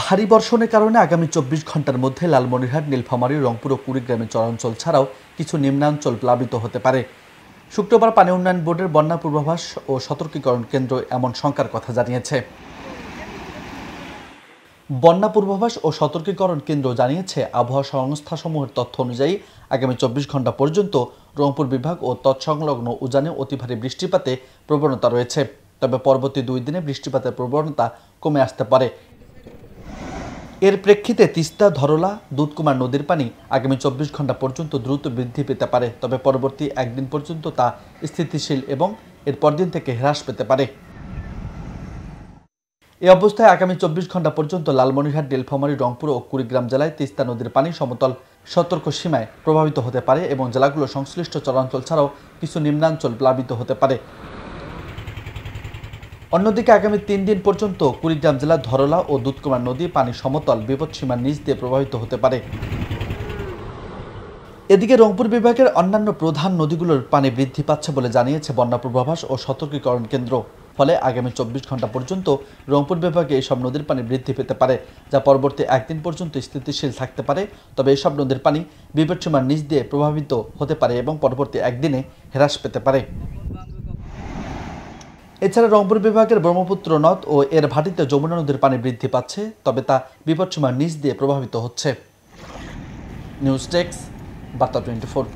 ভারী বর্ষণের কারণে আগামী ২৪ ঘন্টার মধ্যে লালমনিরহাট, নীলফামারী, রংপুর ও কুড়িগ্রামের চরাঞ্চল ছাড়াও কিছু নিম্নাঞ্চল প্লাবিত হতে পারে। শুক্রবার পানি উন্নয়ন বোর্ডের বন্যা পূর্বাভাস ও সতর্কীকরণ কেন্দ্র এমন শঙ্কার কথা জানিয়েছে। বন্যা পূর্বাভাস ও সতর্কীকরণ কেন্দ্র জানিয়েছে, আবহাওয়া সংস্থাসমূহের তথ্য অনুযায়ী আগামী ২৪ ঘন্টা পর্যন্ত রংপুর বিভাগ ও তৎসংলগ্ন উজানে অতি ভারী বৃষ্টিপাতে প্রবণতা রয়েছে। তবে পরবর্তী ২ দিনে বৃষ্টিপাতের প্রবণতা কমে আসতে পারে। এর প্রেক্ষিতে তিস্তা, ধরলা, দুধকুমার নদীর পানি আগামী ২৪ ঘন্টা পর্যন্ত দ্রুত বৃদ্ধি পেতে পারে। তবে পরবর্তী একদিন পর্যন্ত তা স্থিতিশীল এবং এর পরদিন থেকে হ্রাস পেতে পারে। এই অবস্থায় আগামী ২৪ ঘন্টা পর্যন্ত লালমনিরহাট, নীলফামারী, রংপুর ও কুড়িগ্রাম জেলায় তিস্তা নদীর পানি সমতল সতর্ক সীমায় প্রভাবিত হতে পারে এবং জেলাগুলোর সংশ্লিষ্ট চরাঞ্চল ছাড়াও কিছু নিম্নাঞ্চল প্লাবিত হতে পারে। অন্যদিকে আগামী ৩ দিন পর্যন্ত কুড়িগ্রাম জেলার ধরলা ও দুধকুমার নদী পানি সমতল বিপদসীমার নিচ দিয়ে প্রবাহিত হতে পারে। এদিকে রংপুর বিভাগের অন্যান্য প্রধান নদীগুলোর পানি বৃদ্ধি পাচ্ছে বলে জানিয়েছে বন্যা পূর্বাভাস ও সতর্কীকরণ কেন্দ্র। ফলে আগামী ২৪ ঘন্টা পর্যন্ত রংপুর বিভাগে এসব নদীর পানি বৃদ্ধি পেতে পারে, যা পরবর্তী একদিন পর্যন্ত স্থিতিশীল থাকতে পারে। তবে এসব নদীর পানি বিপদসীমার নিচ দিয়ে প্রভাবিত হতে পারে এবং পরবর্তী একদিনে হ্রাস পেতে পারে। এছাড়া রংপুর বিভাগের ব্রহ্মপুত্র নদ ও এর ভাটিতে যমুনা নদীর পানি বৃদ্ধি পাচ্ছে, তবে তা বিপদসীমার নিচ দিয়ে প্রভাবিত হচ্ছে। নিউজ ডেস্ক, বার্তা 24।